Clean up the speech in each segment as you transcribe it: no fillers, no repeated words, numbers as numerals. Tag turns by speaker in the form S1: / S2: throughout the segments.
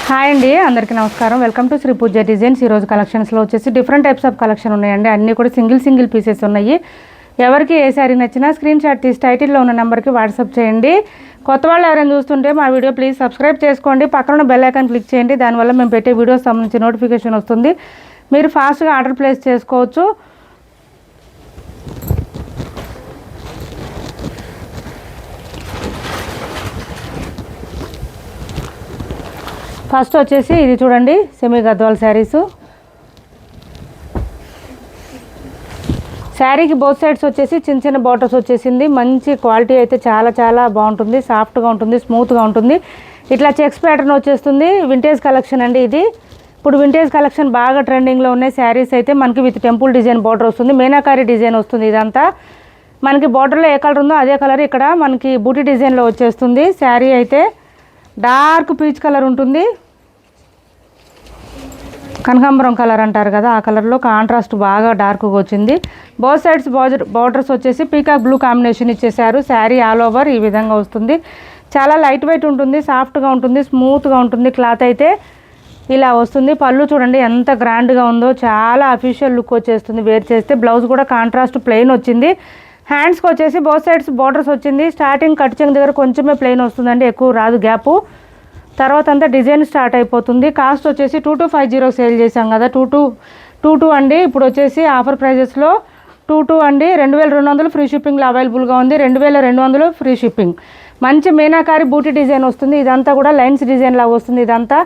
S1: Hi అండి, అందరికీ నమస్కారం. Welcome to Sri Pooja designs. ఈరోజు కలెక్షన్స్లో వచ్చేసి డిఫరెంట్ టైప్స్ ఆఫ్ కలెక్షన్ ఉన్నాయండి. అన్నీ కూడా సింగిల్ పీసెస్ ఉన్నాయి. ఎవరికి ఏ శారీ నచ్చినా స్క్రీన్ షాట్ తీసి టైటిల్లో ఉన్న నెంబర్కి వాట్సాప్ చేయండి. కొత్త వాళ్ళు ఎవరైనా చూస్తుంటే మా వీడియో ప్లీజ్ సబ్స్క్రైబ్ చేసుకోండి. పక్కన బెల్ ఐకాన్ క్లిక్ చేయండి. దానివల్ల మేము పెట్టే వీడియోస్ సంబంధించి నోటిఫికేషన్ వస్తుంది. మీరు ఫాస్ట్గా ఆర్డర్ ప్లేస్ చేసుకోవచ్చు. ఫస్ట్ వచ్చేసి ఇది చూడండి, సెమీ గద్వాల్ శారీసు. శారీకి బోత్ సైడ్స్ వచ్చేసి చిన్న బార్డర్స్ వచ్చేసింది. మంచి క్వాలిటీ అయితే చాలా బాగుంటుంది. సాఫ్ట్గా ఉంటుంది, స్మూత్గా ఉంటుంది. ఇట్లా చెక్స్ ప్యాటర్న్ వచ్చేస్తుంది. వింటేజ్ కలెక్షన్ అండి ఇది. ఇప్పుడు వింటేజ్ కలెక్షన్ బాగా ట్రెండింగ్లో ఉన్నాయి. శారీస్ అయితే మనకి విత్ టెంపుల్ డిజైన్ బార్డర్ వస్తుంది. మీనాకారి డిజైన్ వస్తుంది. ఇదంతా మనకి బార్డర్లో ఏ కలర్ ఉందో అదే కలర్ ఇక్కడ మనకి బూటీ డిజైన్లో వచ్చేస్తుంది. శారీ అయితే డార్క్ పీచ్ కలర్ ఉంటుంది. కనకాంబరం కలర్ అంటారు కదా, ఆ కలర్లో కాంట్రాస్ట్ బాగా డార్క్గా వచ్చింది. బోత్ సైడ్స్ బార్డర్స్ వచ్చేసి పీకాక్ బ్లూ కాంబినేషన్ ఇచ్చేసారు. శారీ ఆల్ ఓవర్ ఈ విధంగా వస్తుంది. చాలా లైట్ వెయిట్ ఉంటుంది, సాఫ్ట్గా ఉంటుంది, స్మూత్గా ఉంటుంది. క్లాత్ అయితే ఇలా వస్తుంది. పళ్ళు చూడండి ఎంత గ్రాండ్గా ఉందో, చాలా అఫీషియల్ లుక్ వచ్చేస్తుంది వేర్ చేస్తే. బ్లౌజ్ కూడా కాంట్రాస్ట్ ప్లెయిన్ వచ్చింది. హ్యాండ్స్కి వచ్చేసి బోత్ సైడ్స్ బార్డర్స్ వచ్చింది. స్టార్టింగ్ కట్ చెంగు దగ్గర కొంచెమే ప్లెయిన్ వస్తుందండి, ఎక్కువ రాదు గ్యాపు. తర్వాత అంతా డిజైన్ స్టార్ట్ అయిపోతుంది. కాస్ట్ వచ్చేసి 2250 సేల్ చేసాం కదా, 22 అండి. ఇప్పుడు వచ్చేసి ఆఫర్ ప్రైజెస్లో 22 అండి. 2200 ఫ్రీ షిప్పింగ్లో అవైలబుల్గా ఉంది. 2200 ఫ్రీ షిప్పింగ్. మంచి మీనాకారి బూటీ డిజైన్ వస్తుంది. ఇదంతా కూడా లైన్స్ డిజైన్ లాగా వస్తుంది. ఇదంతా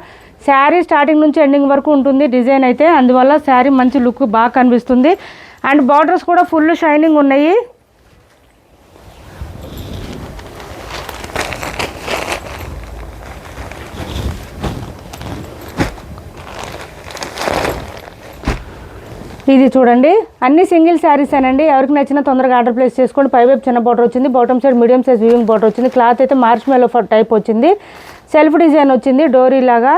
S1: శారీ స్టార్టింగ్ నుంచి ఎండింగ్ వరకు ఉంటుంది డిజైన్ అయితే. అందువల్ల శారీ మంచి లుక్ బాగా కనిపిస్తుంది. అండ్ బార్డర్స్ కూడా ఫుల్ షైనింగ్ ఉన్నాయి. ఇది చూడండి, అన్ని సింగిల్ శారీస్ అనండి. ఎవరికి నచ్చినా తొందరగా ఆర్డర్ ప్లేస్ చేసుకోండి. పైవైపు చిన్న బార్డర్ వచ్చింది, bottom side medium size weaving border వచ్చింది. క్లాత్ అయితే మార్చ్ మెలో టైప్ వచ్చింది. సెల్ఫ్ డిజైన్ వచ్చింది, డోరీ లాగా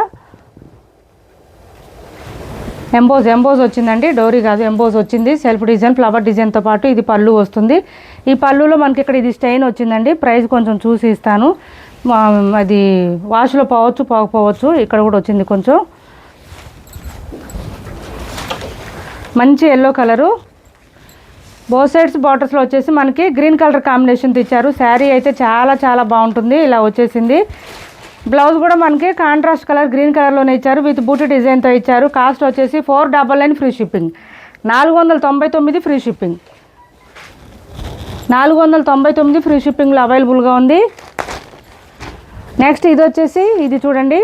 S1: ఎంబోజ్ వచ్చిందండి. డోరీ కాదు, ఎంబోజ్ వచ్చింది. సెల్ఫ్ డిజైన్ ఫ్లవర్ డిజైన్తో పాటు ఇది పళ్ళు వస్తుంది. ఈ పళ్ళులో మనకి ఇక్కడ ఇది స్టెయిన్ వచ్చిందండి. ప్రైస్ కొంచెం చూసి ఇస్తాను. అది వాష్లో పోకపోవచ్చు. ఇక్కడ కూడా వచ్చింది కొంచెం మంచి ఎల్లో కలరు. బోత్ సైడ్స్ బార్డర్స్లో వచ్చేసి మనకి గ్రీన్ కలర్ కాంబినేషన్తో ఇచ్చారు. శారీ అయితే చాలా బాగుంటుంది. ఇలా వచ్చేసింది. బ్లౌజ్ కూడా మనకి కాంట్రాస్ట్ కలర్ గ్రీన్ కలర్లోనే ఇచ్చారు. విత్ బూటీ డిజైన్తో ఇచ్చారు. కాస్ట్ వచ్చేసి 499 free shipping. 499 free shipping. 499 free షిప్పింగ్లో అవైలబుల్గా ఉంది. నెక్స్ట్ ఇది వచ్చేసి ఇది చూడండి,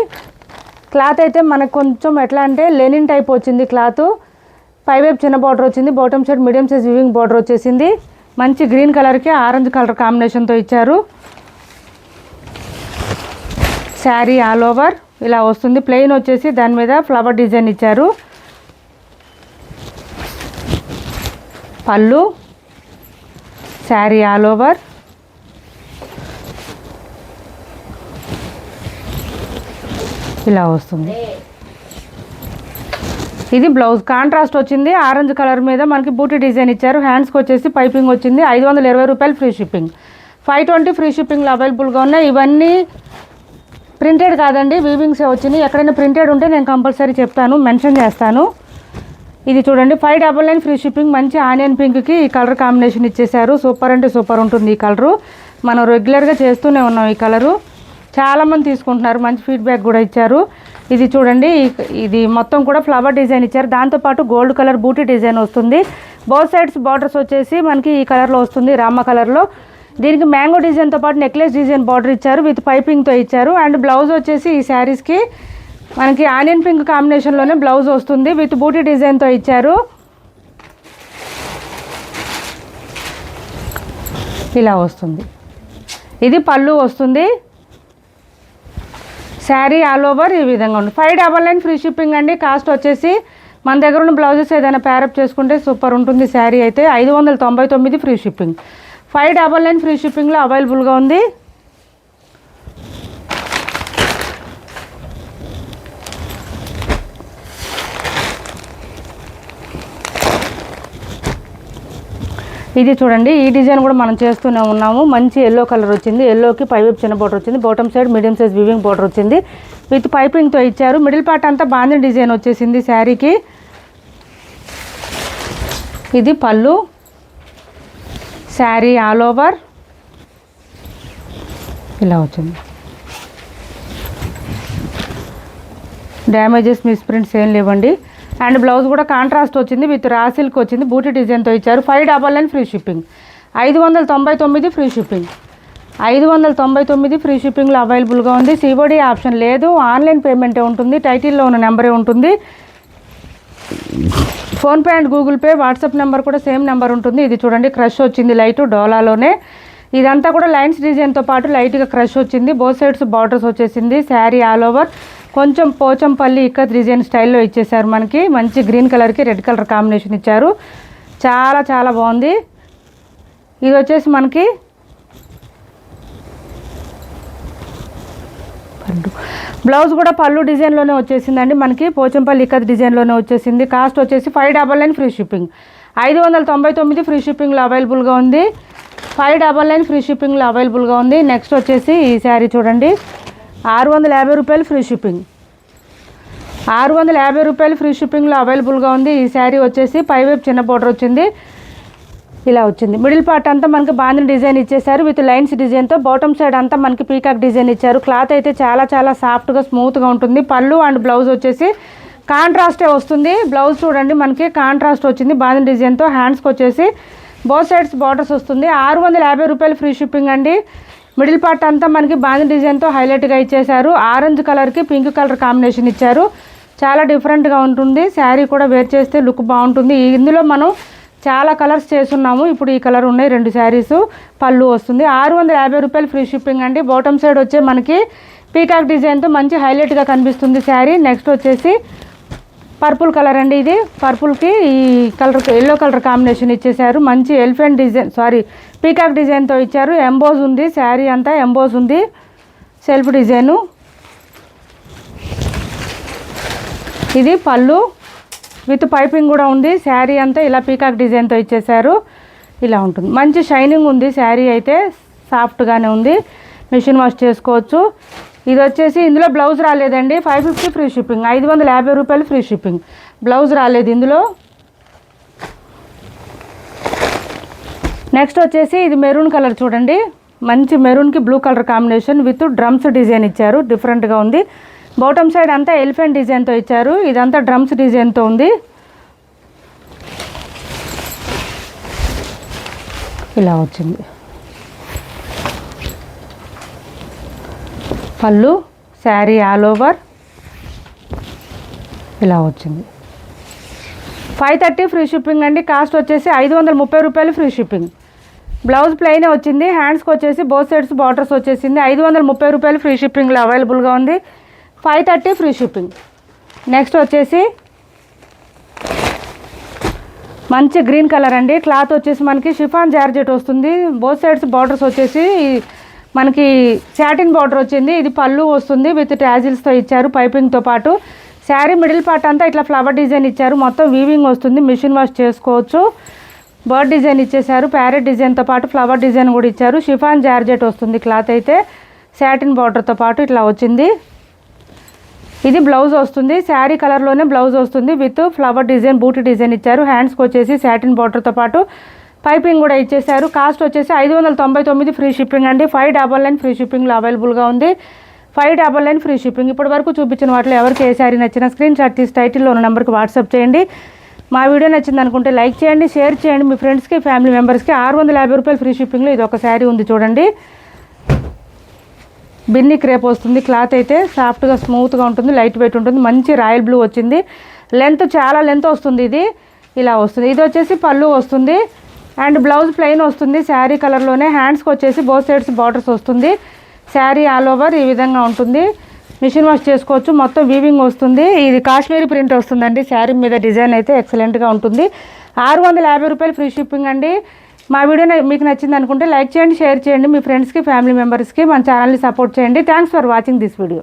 S1: క్లాత్ అయితే మనకు కొంచెం ఎట్లా అంటే లెనిన్ టైప్ వచ్చింది క్లాత్. పైవైపు చిన్న బార్డర్ వచ్చింది, bottom side medium size weaving border వచ్చేసింది. మంచి గ్రీన్ కలర్కి ఆరెంజ్ కలర్ కాంబినేషన్తో ఇచ్చారు. శారీ ఆల్ ఓవర్ ఇలా వస్తుంది. ప్లెయిన్ వచ్చేసి దాని మీద ఫ్లవర్ డిజైన్ ఇచ్చారు. పళ్ళు, శారీ ఆల్ ఓవర్ ఇలా వస్తుంది. ఇది బ్లౌజ్ కాంట్రాస్ట్ వచ్చింది. ఆరెంజ్ కలర్ మీద మనకి బూటీ డిజైన్ ఇచ్చారు. హ్యాండ్స్కి వచ్చేసి పైపింగ్ వచ్చింది. 520 రూపాయలు ఫ్రీ షిప్పింగ్. 520 ఫ్రీ షిప్పింగ్లో అవైలబుల్గా ఉన్నాయి. ఇవన్నీ ప్రింటెడ్ కాదండి, వీవింగ్సే వచ్చినాయి. ఎక్కడైనా ప్రింటెడ్ ఉంటే నేను కంపల్సరీ చెప్తాను, మెన్షన్ చేస్తాను. ఇది చూడండి, 599 ఫ్రీ షిప్పింగ్. మంచి ఆనియన్ పింక్కి ఈ కలర్ కాంబినేషన్ ఇచ్చేసారు. సూపర్ అంటే సూపర్ ఉంటుంది ఈ కలరు. మనం రెగ్యులర్గా చేస్తూనే ఉన్నాం ఈ కలరు. చాలామంది తీసుకుంటున్నారు, మంచి ఫీడ్బ్యాక్ కూడా ఇచ్చారు. ఇది చూడండి, ఇది మొత్తం కూడా ఫ్లవర్ డిజైన్ ఇచ్చారు. దాంతోపాటు గోల్డ్ కలర్ బూటీ డిజైన్ వస్తుంది. బోత్ సైడ్స్ బార్డర్స్ వచ్చేసి మనకి ఈ కలర్లో వస్తుంది, రామ కలర్లో. దీనికి మ్యాంగో డిజైన్తో పాటు నెక్లెస్ డిజైన్ బార్డర్ ఇచ్చారు, విత్ పైపింగ్తో ఇచ్చారు. అండ్ బ్లౌజ్ వచ్చేసి ఈ శారీస్కి మనకి ఆనియన్ పింక్ కాంబినేషన్లోనే బ్లౌజ్ వస్తుంది, విత్ బూటీ డిజైన్తో ఇచ్చారు. ఇలా వస్తుంది. ఇది పళ్ళు వస్తుంది. శారీ ఆల్ ఓవర్ ఈ విధంగా ఉంది. 599 ఫ్రీ షిప్పింగ్ అండి. కాస్ట్ వచ్చేసి మన దగ్గర ఉన్న బ్లౌజెస్ ఏదైనా ప్యారప్ చేసుకుంటే సూపర్ ఉంటుంది. శారీ అయితే 599 ఫ్రీ షిప్పింగ్. 599 ఫ్రీ షిప్పింగ్లో అవైలబుల్గా ఉంది. ఇది చూడండి, ఈ డిజైన్ కూడా మనం చేస్తూనే ఉన్నాము. మంచి ఎల్లో కలర్ వచ్చింది. ఎల్లోకి పైవైపు చిన్న బోర్డర్ వచ్చింది. Bottom side medium size weaving border వచ్చింది. విత్ పైపింగ్తో ఇచ్చారు. మిడిల్ పార్ట్ అంతా బాందిని డిజైన్ వచ్చేసింది శారీకి. ఇది పళ్ళు. శారీ ఆల్ ఓవర్ ఇలా వచ్చింది. డ్యామేజెస్ మిస్ప్రింట్స్ ఏం లేవండి. అండ్ బ్లౌజ్ కూడా కాంట్రాస్ట్ వచ్చింది. విత్ రా సిల్క్ వచ్చింది. బూటీ డిజైన్తో ఇచ్చారు. 599 free shipping. 599 free shipping. 599 free షిప్పింగ్లో అవైలబుల్గా ఉంది. సిఓడి ఆప్షన్ లేదు. ఆన్లైన్ పేమెంటే ఉంటుంది. టైటిల్లో ఉన్న నెంబరే ఉంటుంది. PhonePe and Google Pay, WhatsApp number కూడా సేమ్ నెంబర్ ఉంటుంది. ఇది చూడండి, క్రష్ వచ్చింది లైట్ డోలాలోనే. ఇదంతా కూడా లైన్స్ డిజైన్తో పాటు లైట్గా క్రష్ వచ్చింది. బోత్ సైడ్స్ బార్డర్స్ వచ్చేసింది. శారీ ఆల్ ఓవర్ కొంచెం పోచంపల్లి ఇక్కత్ డిజైన్ స్టైల్లో ఇచ్చేసారు. మనకి మంచి గ్రీన్ కలర్కి రెడ్ కలర్ కాంబినేషన్ ఇచ్చారు. చాలా చాలా బాగుంది. ఇది వచ్చేసి మనకి పళ్ళు. బ్లౌజ్ కూడా పళ్ళు డిజైన్లోనే వచ్చేసిందండి. మనకి పోచంపల్లి ఇక్కత్ డిజైన్లోనే వచ్చేసింది. కాస్ట్ వచ్చేసి 599 ఫ్రీ షిప్పింగ్. 599 ఫ్రీ షిప్పింగ్లో అవైలబుల్గా ఉంది. 599 ఫ్రీ షిప్పింగ్లో అవైలబుల్గా ఉంది. నెక్స్ట్ వచ్చేసి ఈ శారీ చూడండి, 650 రూపాయలు ఫ్రీ షిప్పింగ్. 650 రూపాయలు ఫ్రీ షిప్పింగ్లో అవైలబుల్గా ఉంది. ఈ శారీ వచ్చేసి పైవైపు చిన్న బోర్డర్ వచ్చింది. ఇలా వచ్చింది. మిడిల్ పార్ట్ అంతా మనకి బాందిని డిజైన్ ఇచ్చేసారు. విత్ లైన్స్ డిజైన్తో. బాటమ్ సైడ్ అంతా మనకి పీకాక్ డిజైన్ ఇచ్చారు. క్లాత్ అయితే చాలా చాలా సాఫ్ట్గా స్మూత్గా ఉంటుంది. పళ్ళు అండ్ బ్లౌజ్ వచ్చేసి కాంట్రాస్టే వస్తుంది. బ్లౌజ్ చూడండి, మనకి కాంట్రాస్ట్ వచ్చింది బాందిని డిజైన్తో. హ్యాండ్స్కి వచ్చేసి బోత్ సైడ్స్ బార్డర్స్ వస్తుంది. 650 రూపాయలు ఫ్రీ షిప్పింగ్ అండి. మిడిల్ పార్ట్ అంతా మనకి బాందిని డిజైన్తో హైలైట్గా ఇచ్చేసారు. ఆరెంజ్ కలర్కి పింక్ కలర్ కాంబినేషన్ ఇచ్చారు. చాలా డిఫరెంట్గా ఉంటుంది. శారీ కూడా వేర్ చేస్తే లుక్ బాగుంటుంది. ఇందులో మనం చాలా కలర్స్ చేస్తున్నాము. ఇప్పుడు ఈ కలర్ ఉన్నాయి 2 శారీస్. పళ్ళు వస్తుంది. 650 రూపాయలు ఫ్రీ షిప్పింగ్ అండి. బాటమ్ సైడ్ వచ్చే మనకి పీకాక్ డిజైన్తో మంచి హైలైట్గా కనిపిస్తుంది శారీ. నెక్స్ట్ వచ్చేసి పర్పుల్ కలర్ అండి. ఇది పర్పుల్కి ఈ కలర్ ఎల్లో కలర్ కాంబినేషన్ ఇచ్చేసారు. మంచి ఎలిఫెంట్ డిజైన్ పీకాక్ డిజైన్తో ఇచ్చారు. ఎంబోజ్ ఉంది. శారీ అంతా ఎంబోజ్ ఉంది. Self design. ఇది పళ్ళు విత్ పైపింగ్ కూడా ఉంది. శారీ అంతా ఇలా పీకాక్ డిజైన్తో ఇచ్చేసారు. ఇలా ఉంటుంది. మంచి షైనింగ్ ఉంది. శారీ అయితే సాఫ్ట్గానే ఉంది. మిషన్ వాష్ చేసుకోవచ్చు. ఇది వచ్చేసి ఇందులో బ్లౌజ్ రాలేదండి. 550 ఫ్రీ షిప్పింగ్. 550 రూపాయలు ఫ్రీ షిప్పింగ్. బ్లౌజ్ రాలేదు ఇందులో. నెక్స్ట్ వచ్చేసి ఇది మెరూన్ కలర్ చూడండి. మంచి మెరూన్కి blue colour combination with drums design ఇచ్చారు. డిఫరెంట్గా ఉంది. బాటమ్ సైడ్ అంతా ఎలిఫెంట్ డిజైన్తో ఇచ్చారు. ఇదంతా డ్రమ్స్ డిజైన్తో ఉంది. ఇలా వచ్చింది. పళ్ళు. శారీ ఆల్ ఓవర్ ఇలా వచ్చింది. 530 ఫ్రీ షిప్పింగ్ అండి. కాస్ట్ వచ్చేసి 530 రూపాయలు ఫ్రీ షిప్పింగ్. బ్లౌజ్ ప్లెయిన్ వచ్చింది. హ్యాండ్స్కి వచ్చేసి బోత్ సైడ్స్ బార్డర్స్ వచ్చేసింది. 530 రూపాయలు ఫ్రీ షిప్పింగ్లో అవైలబుల్గా ఉంది. 530 ఫ్రీ షిప్పింగ్. నెక్స్ట్ వచ్చేసి మంచి గ్రీన్ కలర్ అండి. క్లాత్ వచ్చేసి మనకి షిఫాన్ జార్జెట్ వస్తుంది. బోత్ సైడ్స్ బార్డర్స్ వచ్చేసి మనకి సాటిన్ బార్డర్ వచ్చింది. ఇది పళ్ళు వస్తుంది. విత్ ట్యాజిల్స్తో ఇచ్చారు పైపింగ్తో పాటు. శారీ మిడిల్ పార్ట్ అంతా ఇట్లా ఫ్లవర్ డిజైన్ ఇచ్చారు. మొత్తం వీవింగ్ వస్తుంది. మిషన్ వాష్ చేసుకోవచ్చు. బర్డ్ డిజైన్ ఇచ్చేసారు. ప్యారెట్ డిజైన్తో పాటు ఫ్లవర్ డిజైన్ కూడా ఇచ్చారు. షిఫాన్ జార్జెట్ వస్తుంది. క్లాత్ అయితే సాటిన్ బార్డర్తో పాటు ఇట్లా వచ్చింది. ఇది బ్లౌజ్ వస్తుంది. శారీ కలర్లోనే బ్లౌజ్ వస్తుంది. విత్ ఫ్లవర్ డిజైన్ బూటీ డిజైన్ ఇచ్చారు. హ్యాండ్స్కి వచ్చేసి సాటిన్ బార్డర్తో పాటు పైపింగ్ కూడా ఇచ్చేసారు. కాస్ట్ వచ్చేసి 599 ఫ్రీ షిప్పింగ్ అండి. 599 ఫ్రీ షిప్పింగ్లో అవైలబుల్గా ఉంది. 599 ఫ్రీ షిప్పింగ్. ఇప్పటి వరకు చూపించిన వాటిలో ఎవరికి ఏ శారీ నచ్చినా స్క్రీన్ షాట్ తీసి టైటిల్లో ఉన్న నెంబర్కి వాట్సాప్ చేయండి. మా వీడియో నచ్చింది అనుకుంటే లైక్ చేయండి, షేర్ చేయండి. మీ ఫ్రెండ్స్కి ఫ్యామిలీ మెంబర్స్కి 650 రూపాయలు ఫ్రీ షిప్పింగ్లో ఇది ఒక శారీ ఉంది చూడండి. బిన్ని క్రేప్ వస్తుంది. క్లాత్ అయితే సాఫ్ట్గా స్మూత్గా ఉంటుంది. లైట్ వెయిట్ ఉంటుంది. మంచి రాయల్ బ్లూ వచ్చింది. లెంత్ చాలా లెంత్ వస్తుంది. ఇది ఇలా వస్తుంది. ఇది వచ్చేసి పళ్ళు వస్తుంది. అండ్ బ్లౌజ్ ప్లెయిన్ వస్తుంది. శారీ కలర్లోనే. హ్యాండ్స్కి వచ్చేసి బోత్ సైడ్స్ బార్డర్స్ వస్తుంది. శారీ ఆల్ ఓవర్ ఈ విధంగా ఉంటుంది. మిషన్ వాష్ చేసుకోవచ్చు. మొత్తం వీవింగ్ వస్తుంది. ఇది కాశ్మీరీ ప్రింట్ వస్తుందండి. శారీ మీద డిజైన్ అయితే ఎక్సలెంట్గా ఉంటుంది. 650 రూపాయలు ఫ్రీ షిప్పింగ్ అండి. మా వీడియో మీకు నచ్చింది అనుకుంటే లైక్ చేయండి, షేర్ చేయండి. మీ ఫ్రెండ్స్కి ఫ్యామిలీ మెంబర్స్కి మన ఛానల్ని సపోర్ట్ చేయండి. Thanks for watching this video.